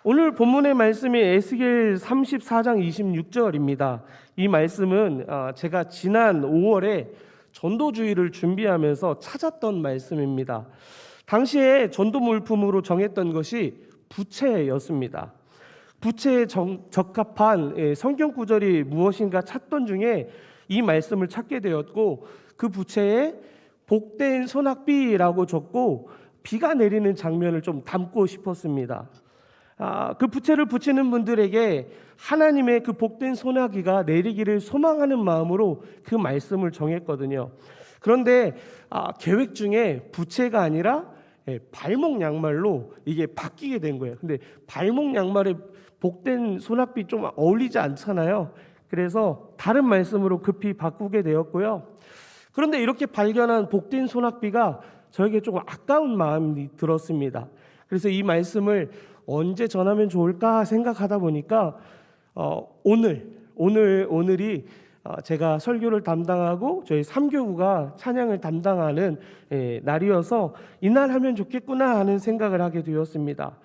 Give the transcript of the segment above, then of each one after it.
오늘 본문의 말씀이 에스겔 34장 26절입니다. 이 말씀은 제가 지난 5월에 전도주의를 준비하면서 찾았던 말씀입니다. 당시에 전도 물품으로 정했던 것이 부채였습니다. 부채에 적합한 성경 구절이 무엇인가 찾던 중에 이 말씀을 찾게 되었고, 그 부채에 복된 소낙비라고 적고 비가 내리는 장면을 좀 담고 싶었습니다. 그 부채를 붙이는 분들에게 하나님의 그 복된 소나기가 내리기를 소망하는 마음으로 그 말씀을 정했거든요. 그런데 계획 중에 부채가 아니라 발목 양말로 이게 바뀌게 된 거예요. 근데 발목 양말에 복된 소낙비 좀 어울리지 않잖아요. 그래서 다른 말씀으로 급히 바꾸게 되었고요. 그런데 이렇게 발견한 복된 소낙비가 저에게 조금 아까운 마음이 들었습니다. 그래서 이 말씀을 언제 전하면 좋을까 생각하다 보니까 오늘이 제가 설교를 담당하고 저희 3교구가 찬양을 담당하는 날이어서 이날 하면 좋겠구나 하는 생각을 하게 되었습니다.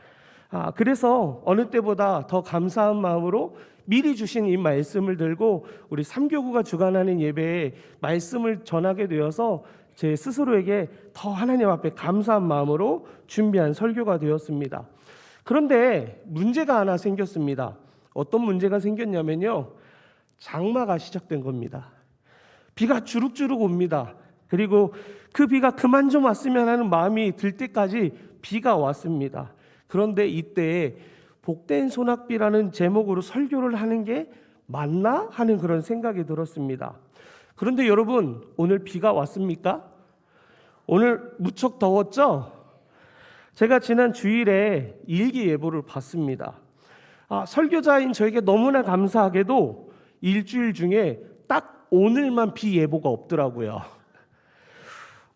그래서 어느 때보다 더 감사한 마음으로 미리 주신 이 말씀을 들고 우리 3교구가 주관하는 예배에 말씀을 전하게 되어서 제 스스로에게 더 하나님 앞에 감사한 마음으로 준비한 설교가 되었습니다. 그런데 문제가 하나 생겼습니다. 어떤 문제가 생겼냐면요, 장마가 시작된 겁니다. 비가 주룩주룩 옵니다. 그리고 그 비가 그만 좀 왔으면 하는 마음이 들 때까지 비가 왔습니다. 그런데 이때 복된 소낙비라는 제목으로 설교를 하는 게 맞나 하는 그런 생각이 들었습니다. 그런데 여러분, 오늘 비가 왔습니까? 오늘 무척 더웠죠? 제가 지난 주일에 일기예보를 봤습니다. 설교자인 저에게 너무나 감사하게도 일주일 중에 딱 오늘만 비 예보가 없더라고요.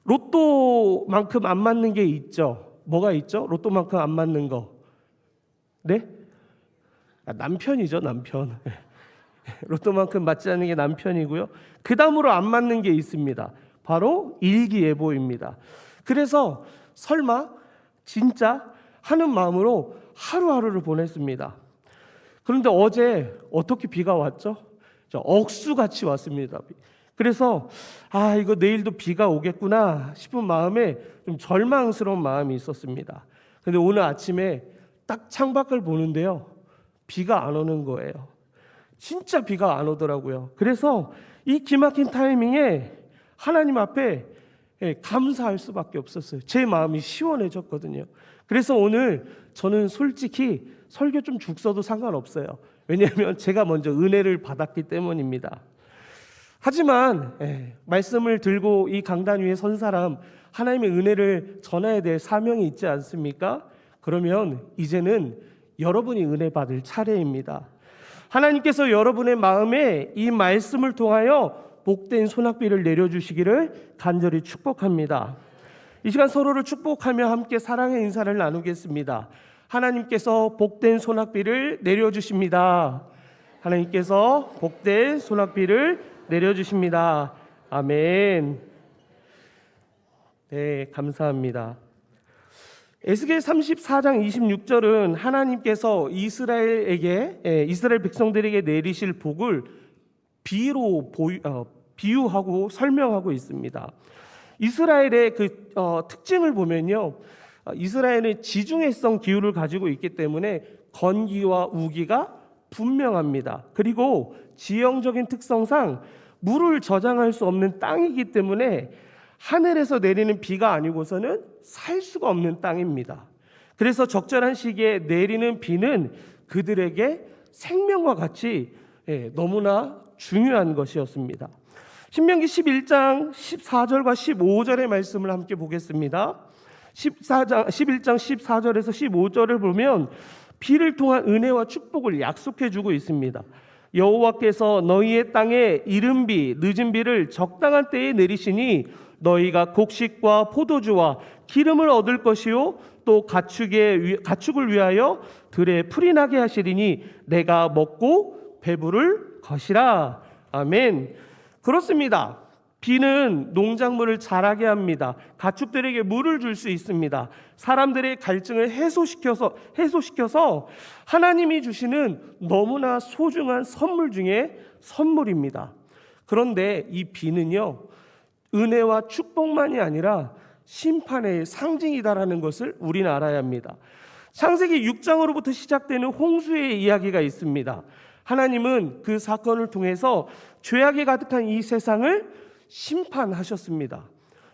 로또만큼 안 맞는 게 있죠. 뭐가 있죠? 로또만큼 안 맞는 거. 네? 남편이죠, 남편. 로또만큼 맞지 않는 게 남편이고요. 그 다음으로 안 맞는 게 있습니다. 바로 일기예보입니다. 그래서 설마 진짜 하는 마음으로 하루하루를 보냈습니다. 그런데 어제 어떻게 비가 왔죠? 억수같이 왔습니다. 그래서 이거 내일도 비가 오겠구나 싶은 마음에 좀 절망스러운 마음이 있었습니다. 그런데 오늘 아침에 딱 창밖을 보는데요, 비가 안 오는 거예요. 진짜 비가 안 오더라고요. 그래서 이 기막힌 타이밍에 하나님 앞에 감사할 수밖에 없었어요. 제 마음이 시원해졌거든요. 그래서 오늘 저는 솔직히 설교 좀 죽서도 상관없어요. 왜냐하면 제가 먼저 은혜를 받았기 때문입니다. 하지만 말씀을 들고 이 강단 위에 선 사람, 하나님의 은혜를 전해야 될 사명이 있지 않습니까? 그러면 이제는 여러분이 은혜 받을 차례입니다. 하나님께서 여러분의 마음에 이 말씀을 통하여 복된 소낙비를 내려주시기를 간절히 축복합니다. 이 시간 서로를 축복하며 함께 사랑의 인사를 나누겠습니다. 하나님께서 복된 소낙비를 내려주십니다. 하나님께서 복된 소낙비를 내려주십니다. 아멘. 네, 감사합니다. 에스겔 34장 26절은 하나님께서 이스라엘 백성들에게 내리실 복을 비로 비유하고 설명하고 있습니다. 이스라엘의 그 특징을 보면요, 이스라엘은 지중해성 기후를 가지고 있기 때문에 건기와 우기가 분명합니다. 그리고 지형적인 특성상 물을 저장할 수 없는 땅이기 때문에 하늘에서 내리는 비가 아니고서는 살 수가 없는 땅입니다. 그래서 적절한 시기에 내리는 비는 그들에게 생명과 같이 너무나 중요한 것이었습니다. 신명기 11장 14절과 15절의 말씀을 함께 보겠습니다. 11장 14절에서 15절을 보면 비를 통한 은혜와 축복을 약속해 주고 있습니다. 여호와께서 너희의 땅에 이른 비, 늦은 비를 적당한 때에 내리시니 너희가 곡식과 포도주와 기름을 얻을 것이요 또 가축을 위하여 들에 풀이 나게 하시리니 내가 먹고 배부를 것이라. 아멘. 그렇습니다. 비는 농작물을 자라게 합니다. 가축들에게 물을 줄 수 있습니다. 사람들의 갈증을 해소시켜서 하나님이 주시는 너무나 소중한 선물 중에 선물입니다. 그런데 이 비는요, 은혜와 축복만이 아니라 심판의 상징이다라는 것을 우리는 알아야 합니다. 창세기 6장으로부터 시작되는 홍수의 이야기가 있습니다. 하나님은 그 사건을 통해서 죄악이 가득한 이 세상을 심판하셨습니다.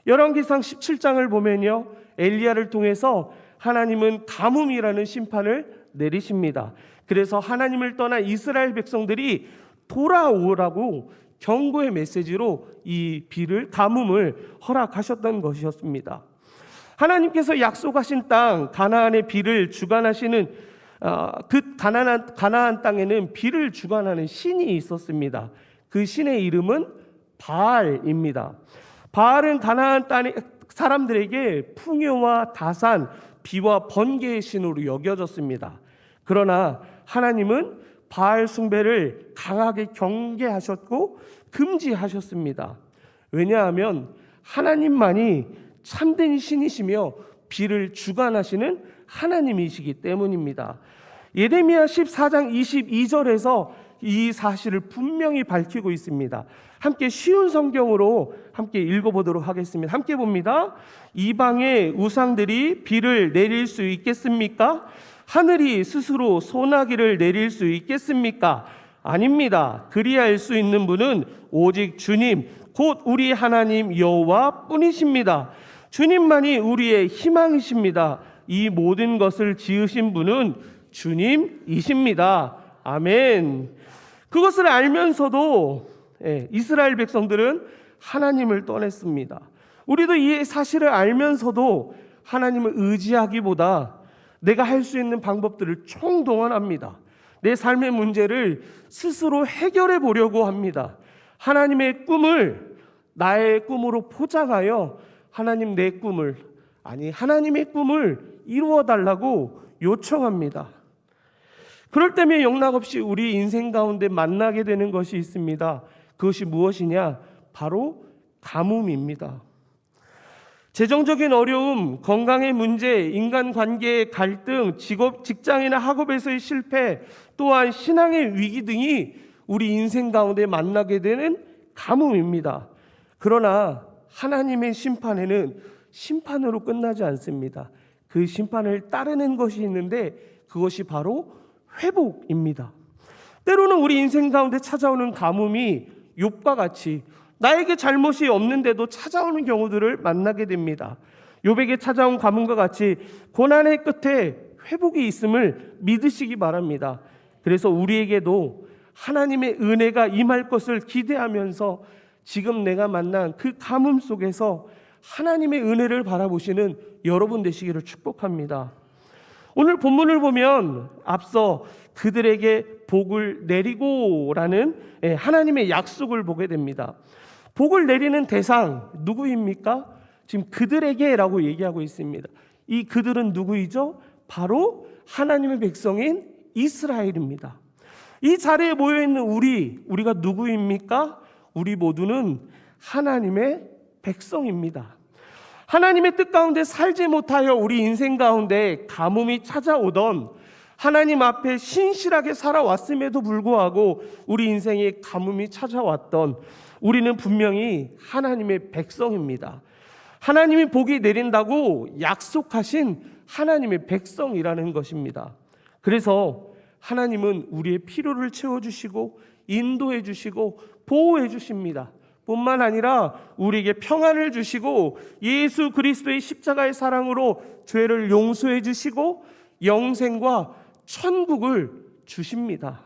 열왕기상 17장을 보면요, 엘리야를 통해서 하나님은 가뭄이라는 심판을 내리십니다. 그래서 하나님을 떠난 이스라엘 백성들이 돌아오라고 경고의 메시지로 이 비를, 가뭄을 허락하셨던 것이었습니다. 하나님께서 약속하신 땅 가나안의 비를 주관하시는 그 가나안 땅에는 비를 주관하는 신이 있었습니다. 그 신의 이름은 바알입니다. 바알은 가나안 땅의 사람들에게 풍요와 다산, 비와 번개의 신으로 여겨졌습니다. 그러나 하나님은 바알 숭배를 강하게 경계하셨고 금지하셨습니다. 왜냐하면 하나님만이 참된 신이시며 비를 주관하시는 하나님이시기 때문입니다. 예레미야 14장 22절에서 이 사실을 분명히 밝히고 있습니다. 함께 쉬운 성경으로 함께 읽어보도록 하겠습니다. 함께 봅니다. 이방의 우상들이 비를 내릴 수 있겠습니까? 하늘이 스스로 소나기를 내릴 수 있겠습니까? 아닙니다. 그리할 수 있는 분은 오직 주님, 곧 우리 하나님 여호와 뿐이십니다. 주님만이 우리의 희망이십니다. 이 모든 것을 지으신 분은 주님이십니다. 아멘. 그것을 알면서도 이스라엘 백성들은 하나님을 떠났습니다. 우리도 이 사실을 알면서도 하나님을 의지하기보다 내가 할 수 있는 방법들을 총동원합니다. 내 삶의 문제를 스스로 해결해 보려고 합니다. 하나님의 꿈을 나의 꿈으로 포장하여 하나님의 꿈을 이루어 달라고 요청합니다. 그럴 때면 영락없이 우리 인생 가운데 만나게 되는 것이 있습니다. 그것이 무엇이냐? 바로 가뭄입니다. 재정적인 어려움, 건강의 문제, 인간관계의 갈등, 직장이나 학업에서의 실패, 또한 신앙의 위기 등이 우리 인생 가운데 만나게 되는 가뭄입니다. 그러나 하나님의 심판에는 심판으로 끝나지 않습니다. 그 심판을 따르는 것이 있는데 그것이 바로 회복입니다. 때로는 우리 인생 가운데 찾아오는 가뭄이 욥과 같이 나에게 잘못이 없는데도 찾아오는 경우들을 만나게 됩니다. 욥에게 찾아온 가뭄과 같이 고난의 끝에 회복이 있음을 믿으시기 바랍니다. 그래서 우리에게도 하나님의 은혜가 임할 것을 기대하면서 지금 내가 만난 그 가뭄 속에서 하나님의 은혜를 바라보시는 여러분 되시기를 축복합니다. 오늘 본문을 보면 앞서 그들에게 복을 내리고라는 하나님의 약속을 보게 됩니다. 복을 내리는 대상 누구입니까? 지금 그들에게라고 얘기하고 있습니다. 이 그들은 누구이죠? 바로 하나님의 백성인 이스라엘입니다. 이 자리에 모여있는 우리가 누구입니까? 우리 모두는 하나님의 백성입니다. 하나님의 뜻 가운데 살지 못하여 우리 인생 가운데 가뭄이 찾아오던, 하나님 앞에 신실하게 살아왔음에도 불구하고 우리 인생에 가뭄이 찾아왔던 우리는 분명히 하나님의 백성입니다. 하나님이 복이 내린다고 약속하신 하나님의 백성이라는 것입니다. 그래서 하나님은 우리의 필요를 채워주시고 인도해 주시고 보호해 주십니다. 뿐만 아니라 우리에게 평안을 주시고 예수 그리스도의 십자가의 사랑으로 죄를 용서해 주시고 영생과 천국을 주십니다.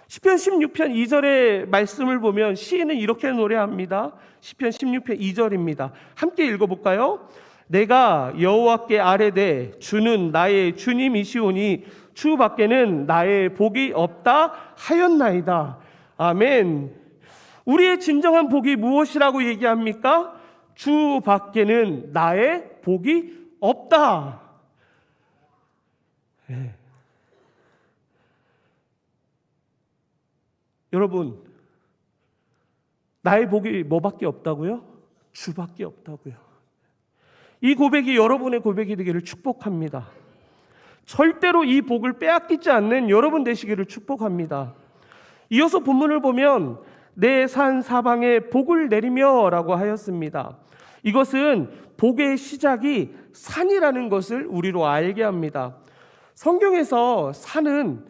시편 16편 2절의 말씀을 보면 시인은 이렇게 노래합니다. 시편 16편 2절입니다. 함께 읽어볼까요? 내가 여호와께 아뢰되 주는 나의 주님이시오니 주 밖에는 나의 복이 없다 하였나이다. 아멘. 우리의 진정한 복이 무엇이라고 얘기합니까? 주 밖에는 나의 복이 없다. 네. 여러분, 나의 복이 뭐밖에 없다고요? 주밖에 없다고요. 이 고백이 여러분의 고백이 되기를 축복합니다. 절대로 이 복을 빼앗기지 않는 여러분 되시기를 축복합니다. 이어서 본문을 보면 내 산 사방에 복을 내리며 라고 하였습니다. 이것은 복의 시작이 산이라는 것을 우리로 알게 합니다. 성경에서 산은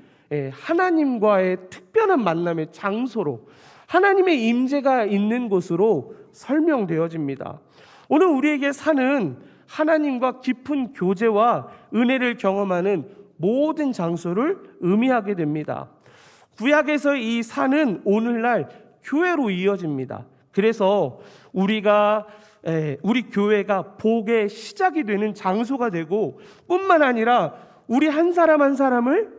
하나님과의 특별한 만남의 장소로, 하나님의 임재가 있는 곳으로 설명되어집니다. 오늘 우리에게 산은 하나님과 깊은 교제와 은혜를 경험하는 모든 장소를 의미하게 됩니다. 구약에서 이 산은 오늘날 교회로 이어집니다. 그래서 우리 교회가 복의 시작이 되는 장소가 되고, 뿐만 아니라 우리 한 사람 한 사람을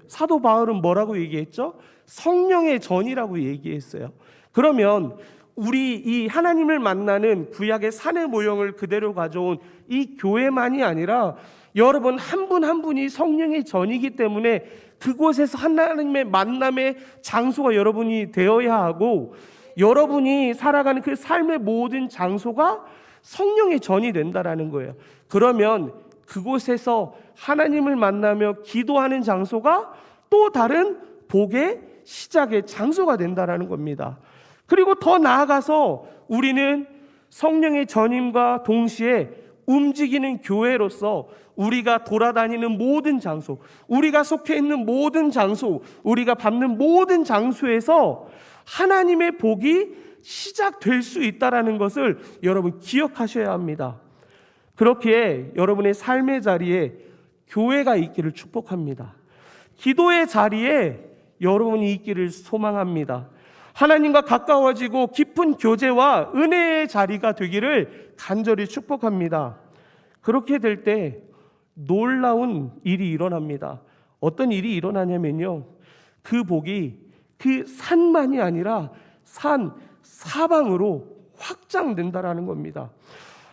사도 바울은 뭐라고 얘기했죠? 성령의 전이라고 얘기했어요. 그러면 우리 이 하나님을 만나는 구약의 산의 모형을 그대로 가져온 이 교회만이 아니라 여러분 한 분 한 분이 성령의 전이기 때문에 그곳에서 하나님의 만남의 장소가 여러분이 되어야 하고, 여러분이 살아가는 그 삶의 모든 장소가 성령의 전이 된다라는 거예요. 그러면 그곳에서 하나님을 만나며 기도하는 장소가 또 다른 복의 시작의 장소가 된다라는 겁니다. 그리고 더 나아가서 우리는 성령의 전임과 동시에 움직이는 교회로서 우리가 돌아다니는 모든 장소, 우리가 속해 있는 모든 장소, 우리가 밟는 모든 장소에서 하나님의 복이 시작될 수 있다는 것을 여러분 기억하셔야 합니다. 그렇기에 여러분의 삶의 자리에 교회가 있기를 축복합니다. 기도의 자리에 여러분이 있기를 소망합니다. 하나님과 가까워지고 깊은 교제와 은혜의 자리가 되기를 간절히 축복합니다. 그렇게 될 때 놀라운 일이 일어납니다. 어떤 일이 일어나냐면요, 그 복이 그 산만이 아니라 산 사방으로 확장된다라는 겁니다.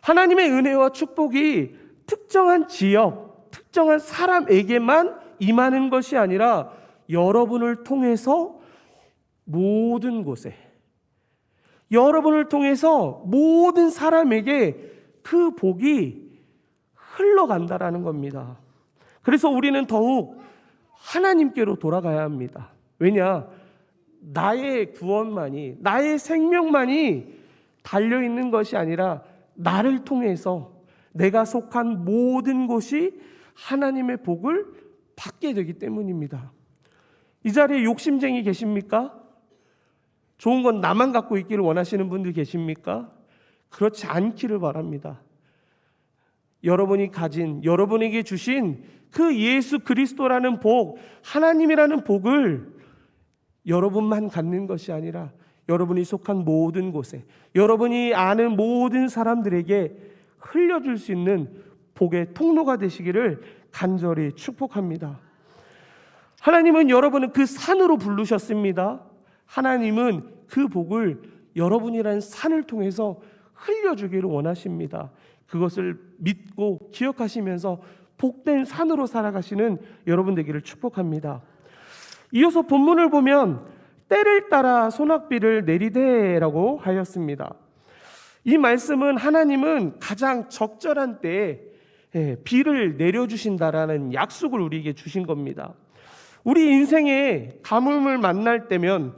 하나님의 은혜와 축복이 특정한 지역, 특정한 사람에게만 임하는 것이 아니라 여러분을 통해서 모든 곳에, 여러분을 통해서 모든 사람에게 그 복이 흘러간다라는 겁니다. 그래서 우리는 더욱 하나님께로 돌아가야 합니다. 왜냐? 나의 구원만이, 나의 생명만이 달려있는 것이 아니라 나를 통해서 내가 속한 모든 곳이 하나님의 복을 받게 되기 때문입니다. 이 자리에 욕심쟁이 계십니까? 좋은 건 나만 갖고 있기를 원하시는 분들 계십니까? 그렇지 않기를 바랍니다. 여러분이 가진, 여러분에게 주신 그 예수 그리스도라는 복, 하나님이라는 복을 여러분만 갖는 것이 아니라 여러분이 속한 모든 곳에, 여러분이 아는 모든 사람들에게 흘려줄 수 있는 복의 통로가 되시기를 간절히 축복합니다. 하나님은 여러분을 그 산으로 부르셨습니다. 하나님은 그 복을 여러분이라는 산을 통해서 흘려주기를 원하십니다. 그것을 믿고 기억하시면서 복된 산으로 살아가시는 여러분 되기를 축복합니다. 이어서 본문을 보면 때를 따라 소낙비를 내리되라고 하였습니다. 이 말씀은 하나님은 가장 적절한 때에 비를 내려주신다라는 약속을 우리에게 주신 겁니다. 우리 인생에 가뭄을 만날 때면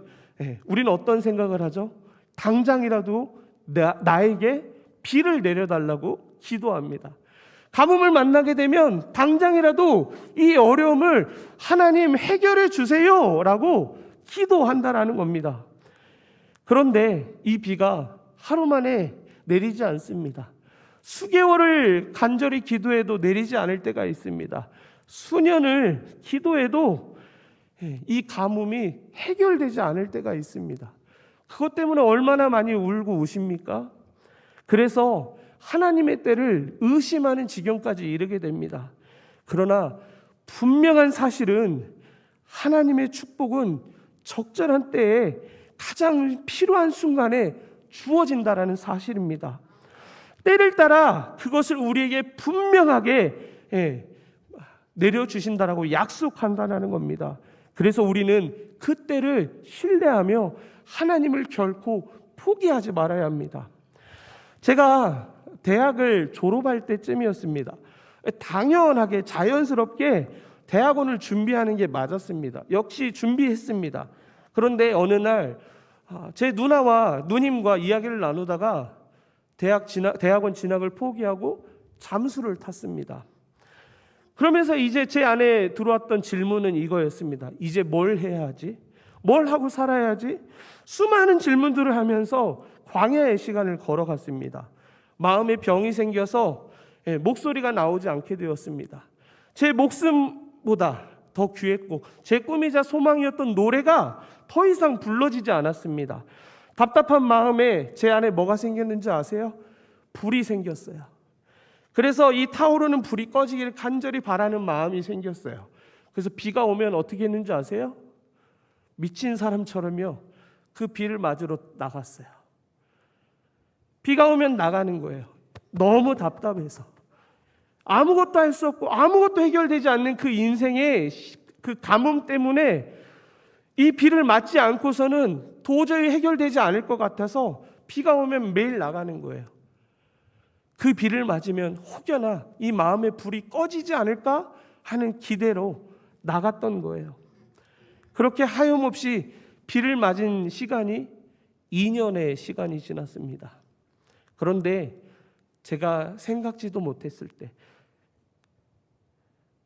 우리는 어떤 생각을 하죠? 당장이라도 나에게 비를 내려달라고 기도합니다. 가뭄을 만나게 되면 당장이라도 이 어려움을 하나님 해결해 주세요 라고 기도한다라는 겁니다. 그런데 이 비가 하루 만에 내리지 않습니다. 수개월을 간절히 기도해도 내리지 않을 때가 있습니다. 수년을 기도해도 이 가뭄이 해결되지 않을 때가 있습니다. 그것 때문에 얼마나 많이 울고 우십니까? 그래서 하나님의 때를 의심하는 지경까지 이르게 됩니다. 그러나 분명한 사실은 하나님의 축복은 적절한 때에 가장 필요한 순간에 주어진다라는 사실입니다. 때를 따라 그것을 우리에게 분명하게 내려주신다라고 약속한다는 겁니다. 그래서 우리는 그 때를 신뢰하며 하나님을 결코 포기하지 말아야 합니다. 제가 대학을 졸업할 때쯤이었습니다. 당연하게 자연스럽게 대학원을 준비하는 게 맞았습니다. 역시 준비했습니다. 그런데 어느 날 제 누나와 누님과 이야기를 나누다가 대학원 진학을 포기하고 잠수를 탔습니다. 그러면서 이제 제 안에 들어왔던 질문은 이거였습니다. 이제 뭘 해야 하지? 뭘 하고 살아야지? 수많은 질문들을 하면서 광야의 시간을 걸어갔습니다. 마음에 병이 생겨서 목소리가 나오지 않게 되었습니다. 제 목숨보다 더 귀했고 제 꿈이자 소망이었던 노래가 더 이상 불러지지 않았습니다. 답답한 마음에 제 안에 뭐가 생겼는지 아세요? 불이 생겼어요. 그래서 이 타오르는 불이 꺼지기를 간절히 바라는 마음이 생겼어요. 그래서 비가 오면 어떻게 했는지 아세요? 미친 사람처럼요, 그 비를 맞으러 나갔어요. 비가 오면 나가는 거예요. 너무 답답해서. 아무것도 할 수 없고 아무것도 해결되지 않는 그 인생의 그 가뭄 때문에 이 비를 맞지 않고서는 도저히 해결되지 않을 것 같아서 비가 오면 매일 나가는 거예요. 그 비를 맞으면 혹여나 이 마음의 불이 꺼지지 않을까 하는 기대로 나갔던 거예요. 그렇게 하염없이 비를 맞은 시간이 2년의 시간이 지났습니다. 그런데 제가 생각지도 못했을 때,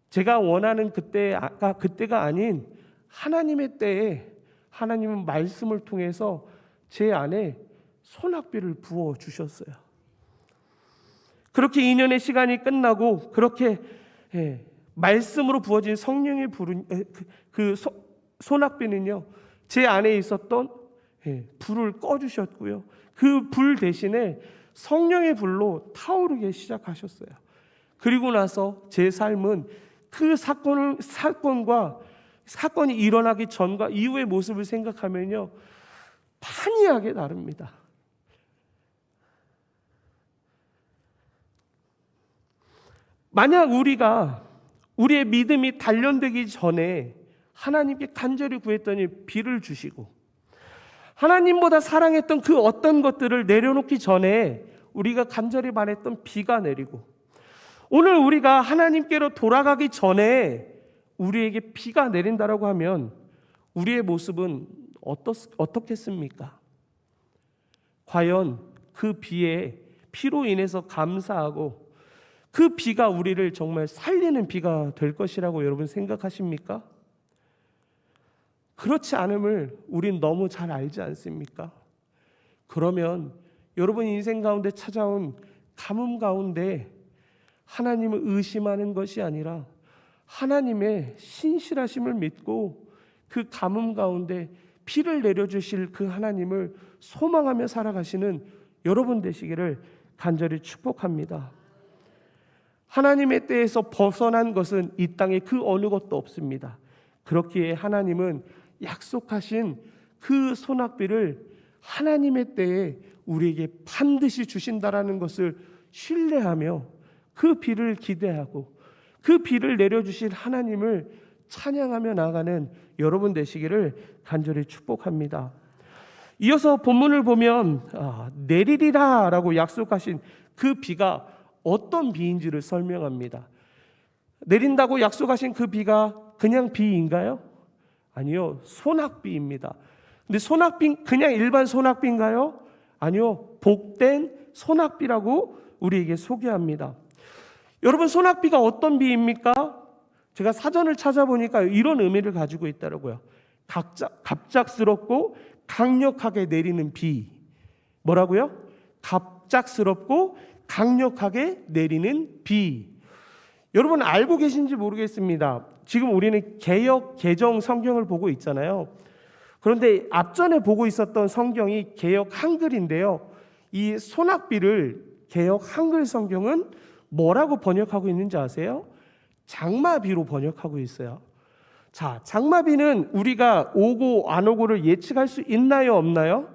제가 원하는 그때가 아닌 하나님의 때에 하나님은 말씀을 통해서 제 안에 소낙비를 부어 주셨어요. 그렇게 2년의 시간이 끝나고 그렇게 말씀으로 부어진 성령의 불은 소낙비는요, 제 안에 있었던 불을 꺼주셨고요. 그 불 대신에 성령의 불로 타오르게 시작하셨어요. 그리고 나서 제 삶은 그 사건이 일어나기 전과 이후의 모습을 생각하면요, 판이하게 다릅니다. 만약 우리의 믿음이 단련되기 전에 하나님께 간절히 구했더니 비를 주시고 하나님보다 사랑했던 그 어떤 것들을 내려놓기 전에 우리가 간절히 바랬던 비가 내리고 오늘 우리가 하나님께로 돌아가기 전에 우리에게 비가 내린다라고 하면 우리의 모습은 어떻겠습니까? 과연 그 피로 인해서 감사하고 그 비가 우리를 정말 살리는 비가 될 것이라고 여러분 생각하십니까? 그렇지 않음을 우린 너무 잘 알지 않습니까? 그러면 여러분 인생 가운데 찾아온 가뭄 가운데 하나님을 의심하는 것이 아니라 하나님의 신실하심을 믿고 그 가뭄 가운데 피를 내려주실 그 하나님을 소망하며 살아가시는 여러분 되시기를 간절히 축복합니다. 하나님의 때에서 벗어난 것은 이 땅에 그 어느 것도 없습니다. 그렇기에 하나님은 약속하신 그 소낙비를 하나님의 때에 우리에게 반드시 주신다라는 것을 신뢰하며 그 비를 기대하고 그 비를 내려주실 하나님을 찬양하며 나아가는 여러분 되시기를 간절히 축복합니다. 이어서 본문을 보면 내리리라 라고 약속하신 그 비가 어떤 비인지를 설명합니다. 내린다고 약속하신 그 비가 그냥 비인가요? 아니요, 소낙비입니다. 근데 소낙비 그냥 일반 소낙비인가요? 아니요, 복된 소낙비라고 우리에게 소개합니다. 여러분, 소낙비가 어떤 비입니까? 제가 사전을 찾아보니까 이런 의미를 가지고 있더라고요. 갑작스럽고 강력하게 내리는 비. 뭐라고요? 갑작스럽고 강력하게 내리는 비. 여러분 알고 계신지 모르겠습니다. 지금 우리는 개역 개정 성경을 보고 있잖아요. 그런데 앞전에 보고 있었던 성경이 개역 한글인데요. 이 소낙비를 개역 한글 성경은 뭐라고 번역하고 있는지 아세요? 장마비로 번역하고 있어요. 자, 장마비는 우리가 오고 안 오고를 예측할 수 있나요, 없나요?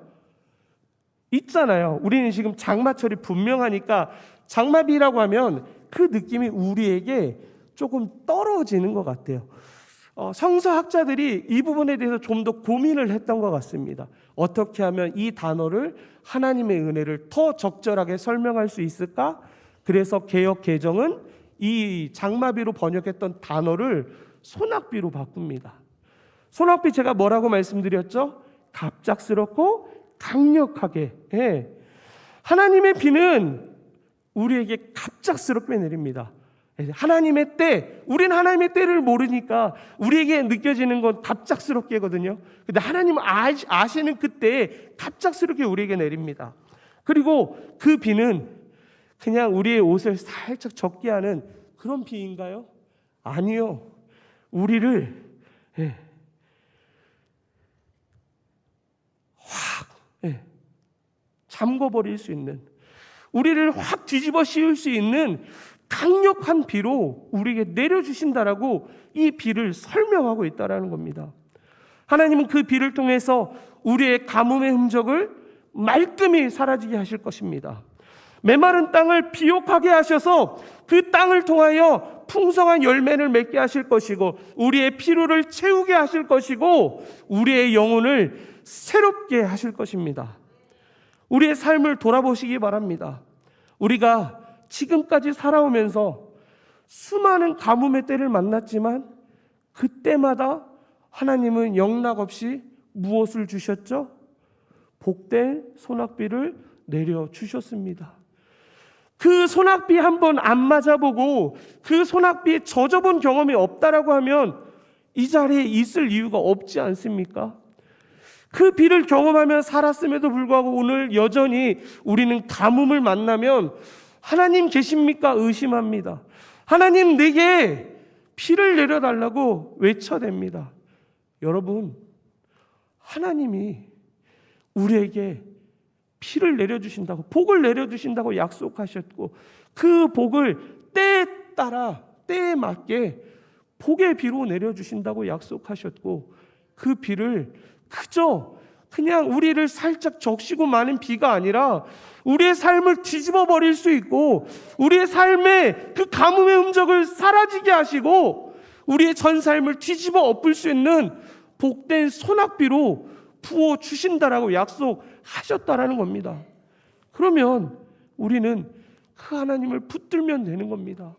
있잖아요. 우리는 지금 장마철이 분명하니까 장마비라고 하면 그 느낌이 우리에게 조금 떨어지는 것 같아요. 성서학자들이 이 부분에 대해서 좀 더 고민을 했던 것 같습니다. 어떻게 하면 이 단어를 하나님의 은혜를 더 적절하게 설명할 수 있을까? 그래서 개역 개정은 이 장마비로 번역했던 단어를 소낙비로 바꿉니다. 소낙비 제가 뭐라고 말씀드렸죠? 갑작스럽고 강력하게. 하나님의 비는 우리에게 갑작스럽게 내립니다. 하나님의 때, 우리는 하나님의 때를 모르니까 우리에게 느껴지는 건 갑작스럽게거든요. 근데 하나님은 아시는 그때에 갑작스럽게 우리에게 내립니다. 그리고 그 비는 그냥 우리의 옷을 살짝 젖게 하는 그런 비인가요? 아니요. 우리를 확 잠궈버릴 수 있는, 우리를 확 뒤집어 씌울 수 있는 강력한 비로 우리에게 내려주신다라고 이 비를 설명하고 있다라는 겁니다. 하나님은 그 비를 통해서 우리의 가뭄의 흔적을 말끔히 사라지게 하실 것입니다. 메마른 땅을 비옥하게 하셔서 그 땅을 통하여 풍성한 열매를 맺게 하실 것이고, 우리의 피로를 채우게 하실 것이고, 우리의 영혼을 새롭게 하실 것입니다. 우리의 삶을 돌아보시기 바랍니다. 우리가 지금까지 살아오면서 수많은 가뭄의 때를 만났지만 그때마다 하나님은 영락없이 무엇을 주셨죠? 복된 소낙비를 내려주셨습니다. 그 소낙비 한번 안 맞아보고 그 소낙비에 젖어본 경험이 없다라고 하면 이 자리에 있을 이유가 없지 않습니까? 그 비를 경험하며 살았음에도 불구하고 오늘 여전히 우리는 가뭄을 만나면 하나님 계십니까? 의심합니다. 하나님 내게 피를 내려달라고 외쳐댑니다. 여러분, 하나님이 우리에게 피를 내려주신다고, 복을 내려주신다고 약속하셨고, 그 복을 때에 따라 때에 맞게 복의 비로 내려주신다고 약속하셨고, 그 비를 그냥 우리를 살짝 적시고 마는 비가 아니라 우리의 삶을 뒤집어 버릴 수 있고, 우리의 삶에 그 가뭄의 흔적을 사라지게 하시고, 우리의 전 삶을 뒤집어 엎을 수 있는 복된 소낙비로 부어 주신다라고 약속하셨다라는 겁니다. 그러면 우리는 그 하나님을 붙들면 되는 겁니다.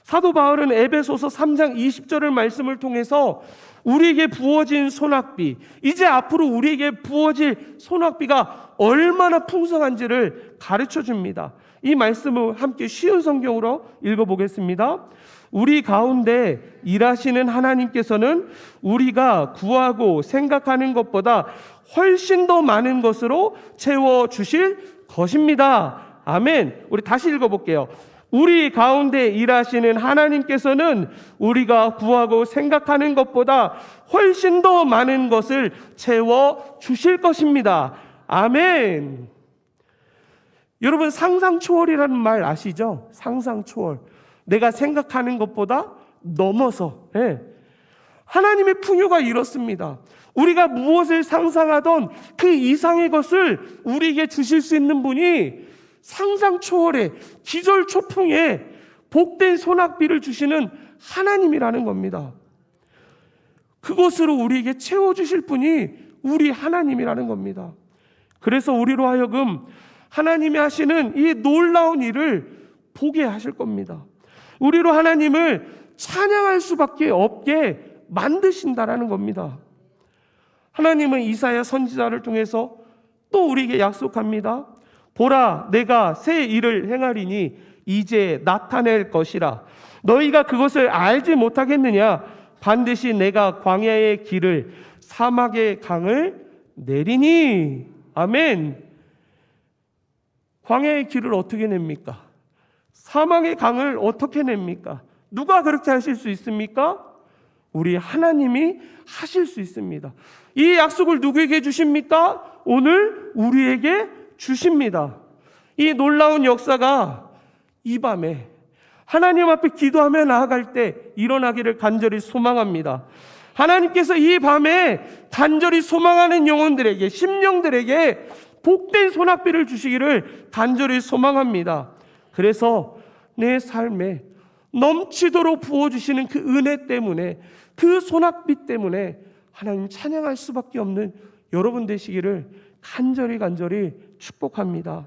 사도 바울은 에베소서 3장 20절의 말씀을 통해서 우리에게 부어진 소낙비, 이제 앞으로 우리에게 부어질 소낙비가 얼마나 풍성한지를 가르쳐 줍니다. 이 말씀을 함께 쉬운 성경으로 읽어보겠습니다. 우리 가운데 일하시는 하나님께서는 우리가 구하고 생각하는 것보다 훨씬 더 많은 것으로 채워주실 것입니다. 아멘. 우리 다시 읽어볼게요. 우리 가운데 일하시는 하나님께서는 우리가 구하고 생각하는 것보다 훨씬 더 많은 것을 채워주실 것입니다. 아멘. 여러분, 상상 초월이라는 말 아시죠? 상상 초월. 내가 생각하는 것보다 넘어서. 하나님의 풍요가 이렇습니다. 우리가 무엇을 상상하던 그 이상의 것을 우리에게 주실 수 있는 분이 상상 초월의 기절 초풍에 복된 소낙비를 주시는 하나님이라는 겁니다. 그것으로 우리에게 채워주실 분이 우리 하나님이라는 겁니다. 그래서 우리로 하여금 하나님이 하시는 이 놀라운 일을 보게 하실 겁니다. 우리로 하나님을 찬양할 수밖에 없게 만드신다라는 겁니다. 하나님은 이사야 선지자를 통해서 또 우리에게 약속합니다. 보라, 내가 새 일을 행하리니 이제 나타낼 것이라. 너희가 그것을 알지 못하겠느냐? 반드시 내가 광야의 길을, 사막의 강을 내리니. 아멘. 광야의 길을 어떻게 냅니까? 사막의 강을 어떻게 냅니까? 누가 그렇게 하실 수 있습니까? 우리 하나님이 하실 수 있습니다. 이 약속을 누구에게 주십니까? 오늘 우리에게 주십니다. 이 놀라운 역사가 이 밤에 하나님 앞에 기도하며 나아갈 때 일어나기를 간절히 소망합니다. 하나님께서 이 밤에 간절히 소망하는 영혼들에게, 심령들에게 복된 소낙비를 주시기를 간절히 소망합니다. 그래서 내 삶에 넘치도록 부어주시는 그 은혜 때문에, 그 소낙빛 때문에 하나님 찬양할 수밖에 없는 여러분 되시기를 간절히 축복합니다.